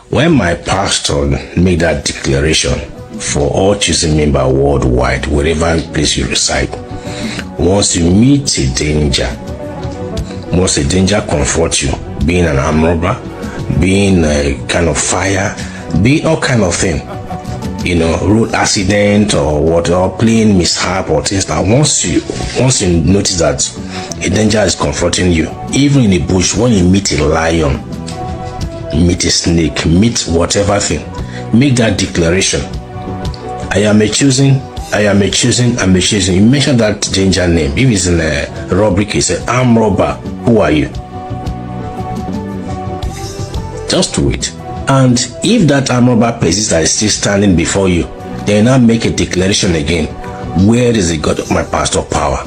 When my pastor made that declaration for all choosing member worldwide, wherever place you reside, once you meet a danger, once a danger confronts you, being an armed robber, being a kind of fire, being all kind of thing, road accident or what, or plane mishap or things like, once you notice that a danger is confronting you, even in the bush, when you meet a lion, meet a snake, meet whatever thing, make that declaration. I am a choosing. You mention that danger name. If it's in a robbery case, an armed robber, who are you? Just do it. And if that armed robber persists that is still standing before you, then now make a declaration again. Where is the God of my pastor power?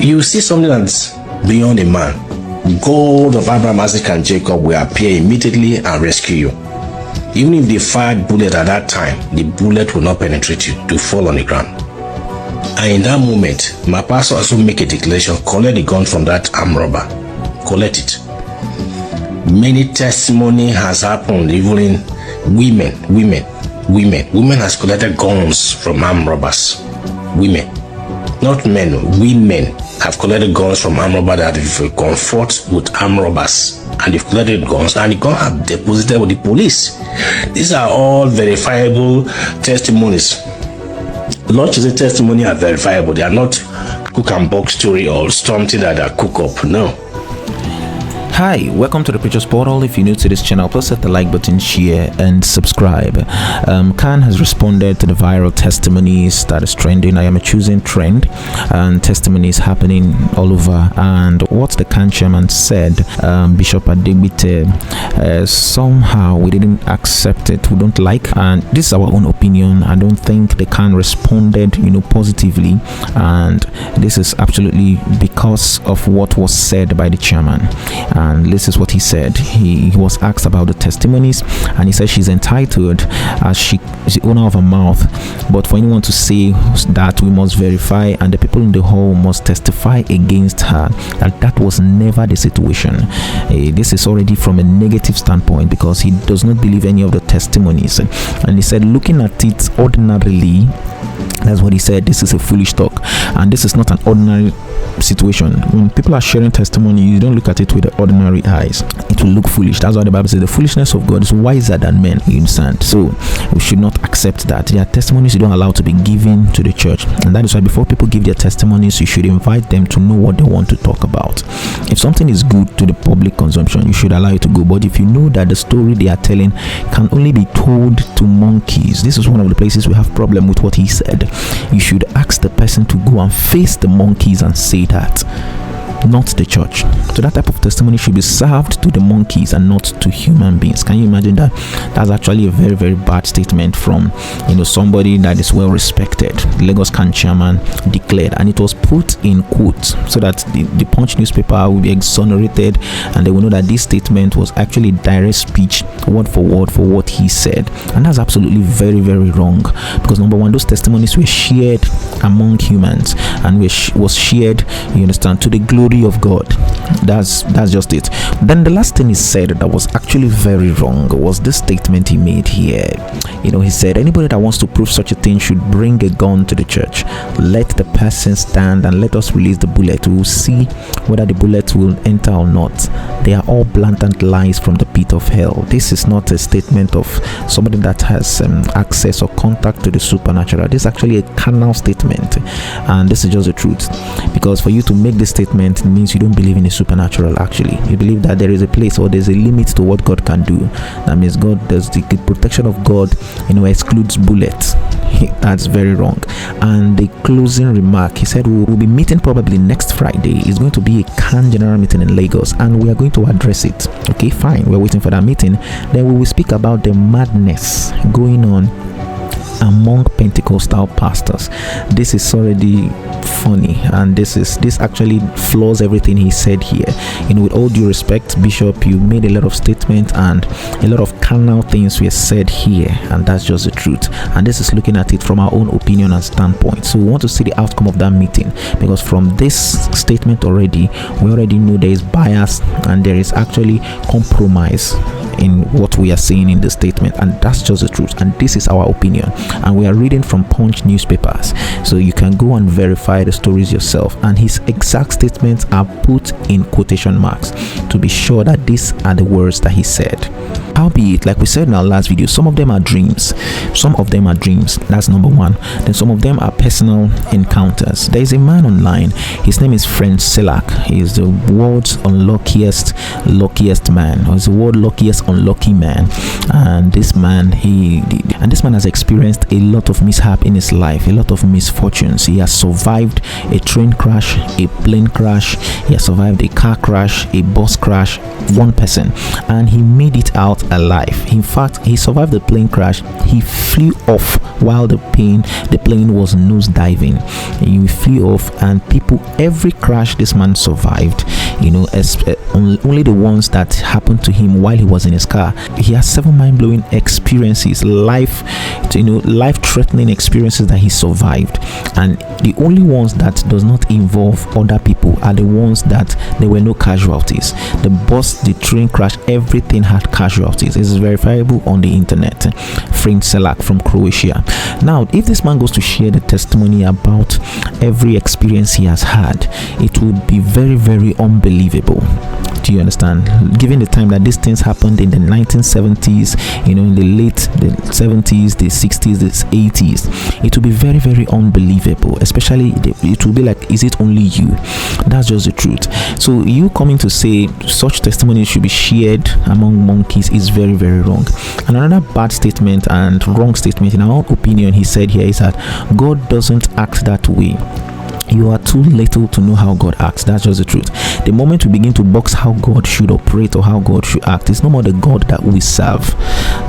You see something that's beyond a man. God of Abraham, Isaac, and Jacob will appear immediately and rescue you. Even if they fired bullet at that time, the bullet will not penetrate you to fall on the ground. And in that moment, my pastor also make a declaration, collect the gun from that armed robber. Collect it. Many testimony has happened, even in women has collected guns from armed robbers. Women, not men, women have collected guns from armed robbers that have confront with armed robbers, and they've collected guns and the guns have deposited with the police. These are all verifiable testimonies. Not just a testimony are verifiable. They are not cook and box story or something that I cook up. No. Hi, welcome to the Preacher's Portal. If you're new to this channel, please hit the like button, share, and subscribe. C.A.N has responded to the viral testimonies that is trending. I am a choosing trend, and testimonies happening all over. And what the C.A.N chairman said, Bishop 𝗖𝗢𝗡𝗘𝗖𝗧, somehow we didn't accept it. We don't like, and this is our own opinion. I don't think the C.A.N responded, positively, and this is absolutely because of what was said by the chairman. And this is what he said. He was asked about the testimonies, and he said she's entitled as she is the owner of her mouth, but for anyone to say that, we must verify, and the people in the hall must testify against her. That was never the situation. This is already from a negative standpoint, because he does not believe any of the testimonies. And he said, looking at it ordinarily, that's what he said, this is a foolish talk, and this is not an ordinary situation. When people are sharing testimony, you don't look at it with the ordinary eyes. It will look foolish. That's why the Bible says the foolishness of God is wiser than men. You understand? So we should not accept that. There are testimonies you don't allow to be given to the church, and that is why before people give their testimonies, you should invite them to know what they want to talk about. If something is good to the public consumption, you should allow it to go. But if you know that the story they are telling can only be told to monkeys, this is one of the places we have problem with what he said. You should ask the person to go and face the monkeys and say that, not the church. So that type of testimony should be served to the monkeys and not to human beings. Can you imagine that? That's actually a very, very bad statement from somebody that is well respected. The Lagos C.A.N chairman declared, and it was put in quotes so that the Punch newspaper will be exonerated, and they will know that this statement was actually direct speech, word for word, for what he said. And that's absolutely very, very wrong, because number one, those testimonies were shared among humans and was shared, you understand, to the glory of God. That's just it. Then the last thing he said that was actually very wrong was this statement he made here. He said anybody that wants to prove such a thing should bring a gun to the church. Let the person stand and let us release the bullet. We will see whether the bullet will enter or not. They are all blatant lies from the pit of hell. This is not a statement of somebody that has access or contact to the supernatural. This is actually a carnal statement, and this is just the truth. Because for you to make this statement means you don't believe in the supernatural. Actually, you believe that there is a place or there's a limit to what God can do. That means God does the protection of God excludes bullets. That's very wrong. And the closing remark, he said we'll be meeting probably next Friday. It's going to be a C.A.N general meeting in Lagos, and we are going to address it. Okay, fine, we're waiting for that meeting. Then we will speak about the madness going on among Pentecostal pastors. This is already funny, and this actually flaws everything he said here. With all due respect, Bishop, you made a lot of statements and a lot of carnal things were said here, and that's just the truth. And this is looking at it from our own opinion and standpoint. So we want to see the outcome of that meeting, because from this statement already, we already know there is bias and there is actually compromise in what we are saying in the statement, and that's just the truth, and this is our opinion, and we are reading from Punch newspapers, so you can go and verify the stories yourself. And his exact statements are put in quotation marks to be sure that these are the words that he said. Howbeit, like we said in our last video, some of them are dreams. That's number one. Then some of them are personal encounters. There is a man online. His name is Friend Selak. He is the world's luckiest man, or is the world's luckiest unlucky man. And this man, has experienced a lot of mishap in his life, a lot of misfortunes. He has survived a train crash, a plane crash. He has survived a car crash, a bus crash. One person, and he made it out alive. In fact, he survived the plane crash. He flew off while the plane was nose diving. He flew off, and every crash this man survived, only the ones that happened to him while he was in his car. He has 7 mind-blowing experiences, life-threatening experiences that he survived, and the only ones that does not involve other people are the ones that there were no casualties. The bus, the train crash, everything had casualties. It is verifiable on the internet. Friend Selak from Croatia. Now, if this man goes to share the testimony about every experience he has had, it would be very, very unbelievable. Do you understand? Given the time that these things happened in the 1970s, in the late 70s, the 60s, the 80s, it will be very, very unbelievable. Especially, it will be like, is it only you? That's just the truth. So you coming to say such testimonies should be shared among monkeys is very, very wrong. And another bad statement and wrong statement, in our opinion, he said here, is that God doesn't act that way. You are too little to know how God acts. That's just the truth. The moment we begin to box how God should operate or how God should act, it's no more the God that we serve.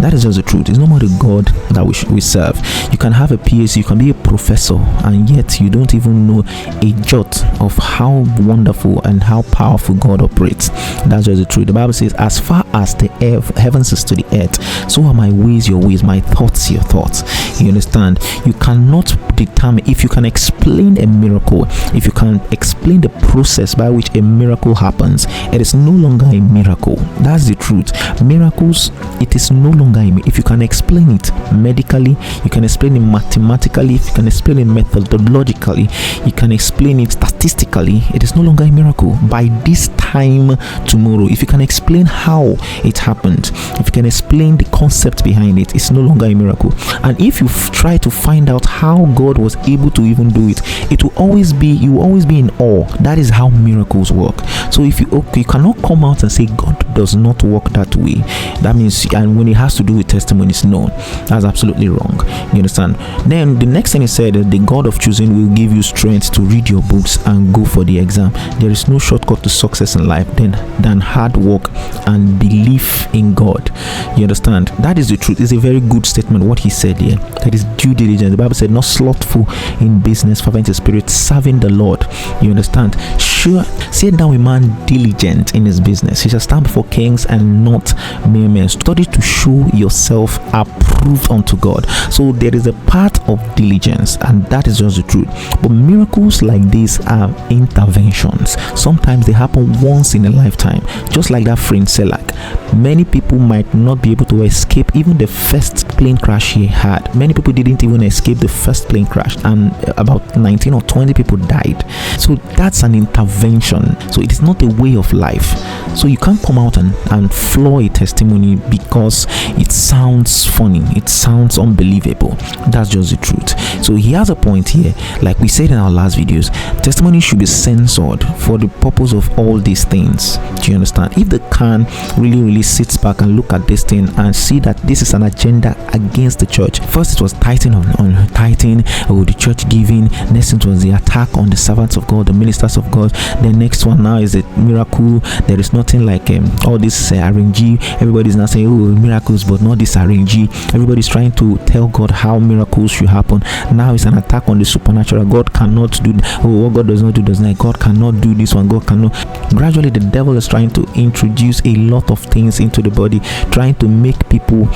That is just the truth. It's no more the God that we serve. You can have a PhD, you can be a professor, and yet you don't even know a jot of how wonderful and how powerful God operates. That's just the truth. The Bible says, as far as the heavens is to the earth, so are my ways your ways, my thoughts your thoughts. You understand? You cannot determine, if you can explain a miracle, if you can explain the process by which a miracle happens, it is no longer a miracle. That's the truth. Miracles, it is no longer if you can explain it medically, you can explain it mathematically, if you can explain it methodologically, you can explain it statistically, it is no longer a miracle. By this time tomorrow, if you can explain how it happened, if you can explain the concept behind it, it's no longer a miracle. And if you try to find out how God was able to even do it, you will always be in awe. That is how miracles work. So if you cannot come out and say God does not work that way, that means, and when it has to do with testimonies, no, that's absolutely wrong. You understand? Then the next thing he said, the God of choosing will give you strength to read your books and go for the exam. There is no shortcut to success in life than hard work and belief in God. You understand? That is the truth. It's a very good statement what he said here. That is due diligence. The Bible said, not slothful in business, fervent in spirit, serving the Lord. You understand? Sure, say down a man diligent in his business, he shall stand before kings and not mere men. Study to show yourself approved unto God. So there is a part of diligence, and that is just the truth. But miracles like this are interventions. Sometimes they happen once in a lifetime, just like that Friend Selak. Many people might not be able to escape even the first plane crash he had. Many people didn't even escape the first plane crash, and about 19 or 20 people died. So that's an intervention. So it is not a way of life. So you can't come out and flaw a testimony because it sounds funny, it sounds unbelievable. That's just the truth. So he has a point here. Like we said in our last videos, testimony should be censored for the purpose of all these things. Do you understand? If the C.A.N really sits back and look at this thing and see that this is an agenda against the church. First it was tithing on tithing, or the church giving. Next it was the attack on the servants of God, the ministers of God. The next one now is a miracle. There is nothing like all this RNG. Everybody's now saying, oh, miracles, but not this RNG. Everybody's trying to tell God how miracles should happen. Now it's an attack on the supernatural. God cannot do, what God does not do does not. God cannot do this one. God cannot. Gradually the devil is trying to introduce a lot of things into the body, trying to make people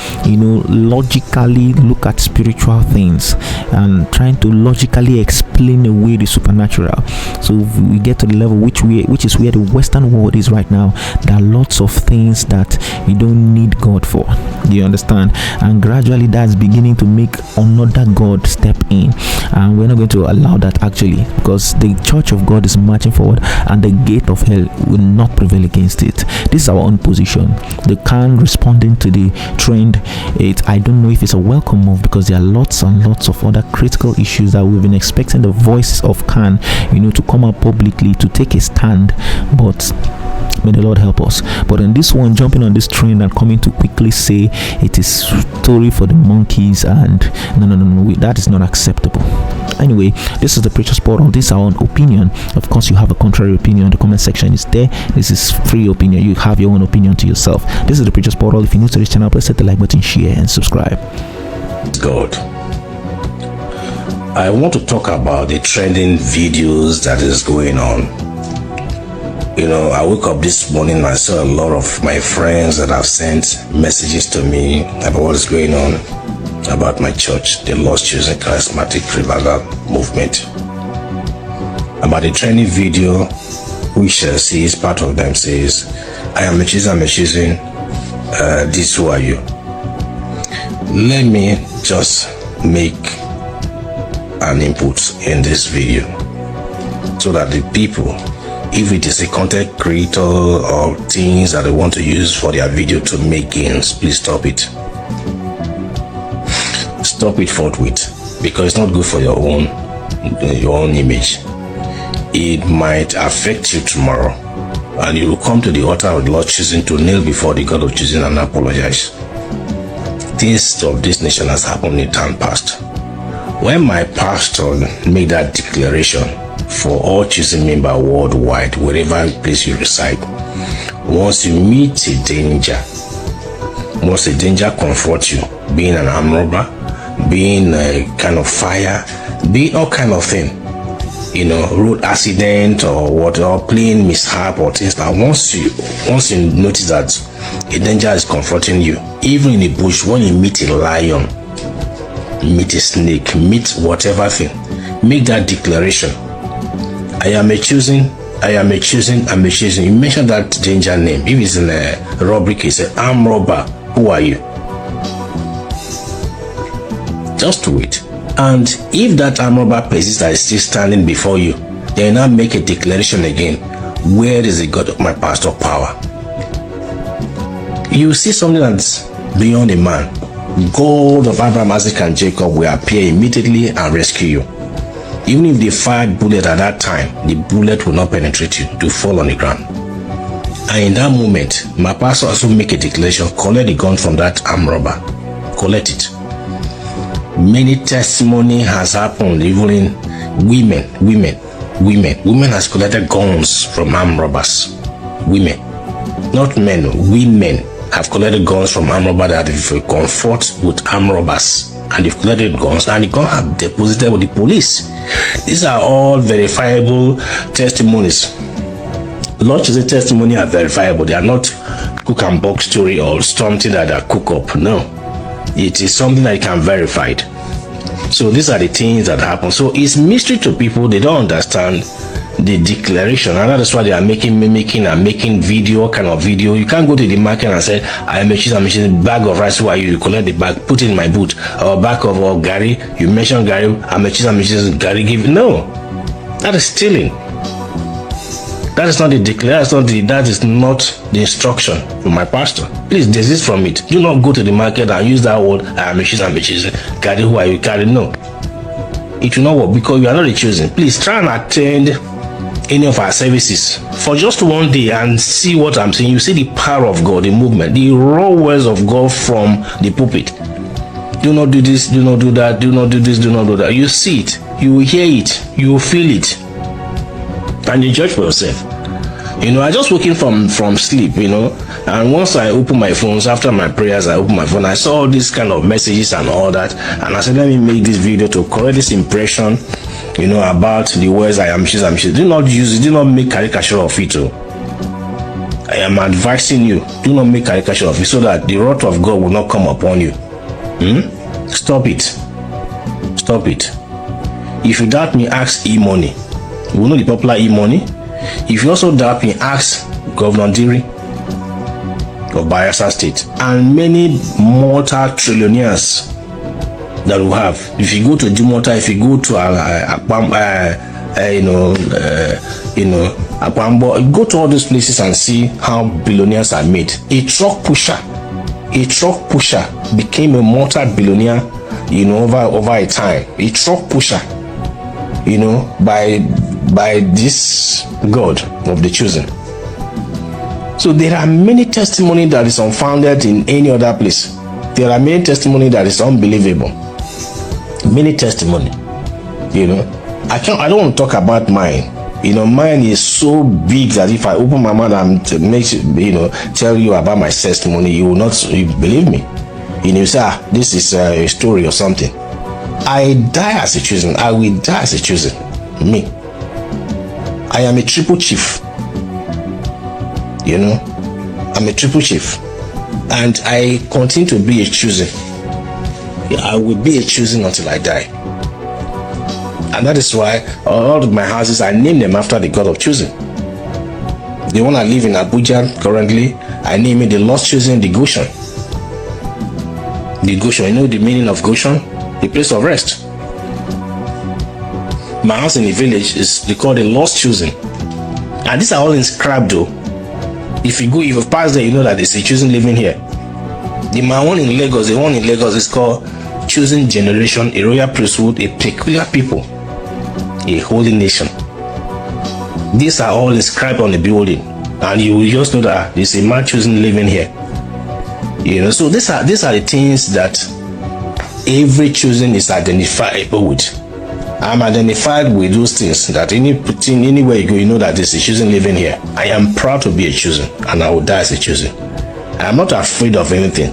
logically look at spiritual things and trying to logically explain away the supernatural. So we get to the level which is where the Western world is right now. There are lots of things that you don't need God for. Do you understand? And gradually that's beginning to make another God step in, and we're not going to allow that, actually, because the church of God is marching forward and the gate of hell will not prevail against it. This is our own position. The C.A.N responding to the trend, I don't know if it's a welcome move, because there are lots and lots of other critical issues that we've been expecting the voices of C.A.N, to come up publicly to take a stand, but may the Lord help us. But in this one, jumping on this trend and coming to quickly say it is story for the monkeys, and no, that is not acceptable. Anyway, this is the Preacher's Portal. This is our own opinion. Of course, you have a contrary opinion. The comment section is there. This is free opinion. You have your own opinion to yourself. This is the Preacher's Portal. If you're new to this channel, please hit the like button, share, and subscribe. God, I want to talk about the trending videos that is going on. I woke up this morning and I saw a lot of my friends that have sent messages to me about what's going on about my church, the Lost Chosen Charismatic Revival Movement. About the trending video, which says, part of them says, I am choosing, this, who are you? Let me just make an input in this video so that the people, if it is a content creator or things that they want to use for their video to make gains, please stop it. Stop it forthwith, because it's not good for your own image. It might affect you tomorrow, and you will come to the altar of the Lord choosing to kneel before the God of choosing and apologize. Things of this nation has happened in time past. When my pastor made that declaration for all choosing members worldwide, wherever place you reside, once you meet a danger, once a danger confronts you, being an armed robber, being a kind of fire, being all kind of thing, road accident or what, or plane mishap or things like, once you notice that a danger is confronting you, even in the bush, when you meet a lion, meet a snake, meet whatever thing, make that declaration. I am a choosing. You mention that danger name. If it's in a robbery case, an armed robber, who are you? Just wait. And if that armed robber persists that is still standing before you, then now make a declaration again. Where is the God of my pastor power? You see something that's beyond a man. God of Abraham, Isaac, and Jacob will appear immediately and rescue you. Even if they fired bullet at that time, the bullet will not penetrate you, to fall on the ground. And in that moment, my pastor also make a declaration, collect the gun from that armed robber. Collect it. Many testimony has happened, even in women has collected guns from armed robbers. Women, not men, women have collected guns from armed robbers that have confront with armed robbers, and they've collected guns and the gun have deposited with the police. These are all verifiable testimonies. Lots of the testimony are verifiable. They are not cook and box story or something that are cook up. No, it is something that you can verify it. So these are the things that happen. So it's mystery to people. They don't understand the declaration, and that's why they are mimicking and making video, kind of video. You can't go to the market and say, I am a bag of rice. Who are you? You collect the bag, put it in my boot, or back of Gary. You mention Gary, I'm a Gary give. No, that is stealing. That is not the declaration. That is not the instruction from my pastor. Please desist from it. Do not go to the market and use that word. I am a Gary, who are you? Gary, no. It will not work, because you are not choosing. Please try and attend any of our services for just one day and see what I'm saying. You see the power of God, the movement, the raw words of God from the pulpit. Do not do this, do not do that, do not do this, do not do that. You see it, you will hear it, you will feel it, and you judge for yourself. I just woken from sleep, and once I open my phones, after my prayers, I open my phone, I saw all these kind of messages and all that, and I said, let me make this video to correct this impression, about the words I am choosing. Do not use it, do not make caricature of it. I am advising you, do not make caricature of it, so that the wrath of God will not come upon you. Stop it. Stop it. If you doubt me, ask E-Money. You know the popular E-Money? If you also doubt me, ask Governor Diri of Bayelsa State and many multi-trillionaires that we have. If you go to Jumota, if you go to Apambo, go to all those places and see how billionaires are made. A truck pusher became a multi-billionaire, over a time. A truck pusher, by this God of the chosen. So there are many testimonies that is unfounded in any other place. There are many testimonies that is unbelievable. Many testimony. I don't want to talk about mine. Mine is so big that if I open my mouth and tell you about my testimony, you will not believe me. You say, this is a story or something. I die as a chosen. I will die as a chosen. Me. I am a triple chief. I'm a triple chief. And I continue to be a chosen. I will be a chosen until I die. And that is why all of my houses, I name them after the God of chosen. The one I live in Abuja currently, I name it the Lost Chosen, the Goshen. The Goshen, you know the meaning of Goshen? The place of rest. My house in the village is called the Lost Chosen. And these are all inscribed though. If you pass there, you know that there's a chosen living here. The one in Lagos is called Chosen Generation, a royal priesthood, a peculiar people, a holy nation. These are all inscribed on the building, and you will just know that there's a man chosen living here. So these are the things that every chosen is identifiable with. I'm identified with those things that anywhere you go, you know that there's a chosen living here. I am proud to be a chosen, and I will die as a chosen. I am not afraid of anything.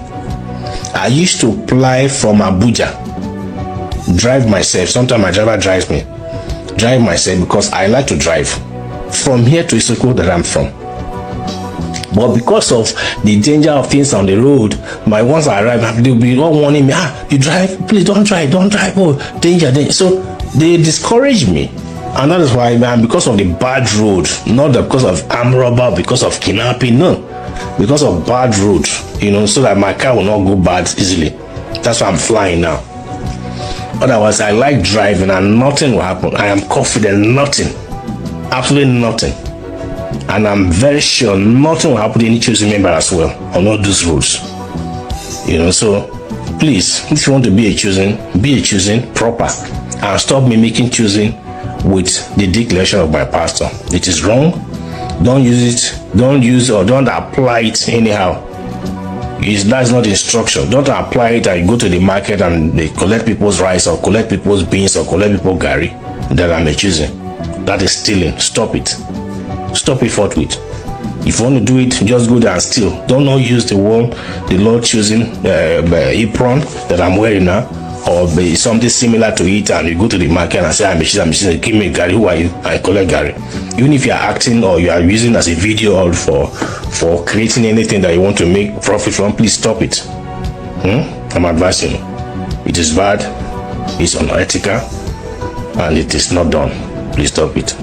I used to fly from Abuja, drive myself. Sometimes my driver drives me. Drive myself because I like to drive from here to Isoko that I'm from. But because of the danger of things on the road, once I arrive, they'll be all warning me, you drive, please don't drive, oh, danger. So they discourage me. And that is why, because of the bad road, not because of armed robber, because of kidnapping, no. Because of bad road, so that my car will not go bad easily. That's why I'm flying now. Otherwise, I like driving and nothing will happen. I am confident, nothing. Absolutely nothing. And I'm very sure nothing will happen to any chosen member as well on all those roads. So please, if you want to be a chosen proper, and stop mimicking choosing with the declaration of my pastor. It is wrong. Don't use it. Don't apply it anyhow. That's not instruction. Don't apply it and go to the market and they collect people's rice or collect people's beans or collect people's gari that I'm choosing. That is stealing. Stop it. Stop it forthwith. If you want to do it, just go there and steal. Don't not use the Lord choosing apron that I'm wearing now, or something similar to it, and you go to the market and say, I'm choosing, give me gari. Who are you? I collect gari. Even if you are acting or you are using as a video or for creating anything that you want to make profit from, please stop it. I'm advising you. It is bad, it's unethical, and it is not done. Please stop it.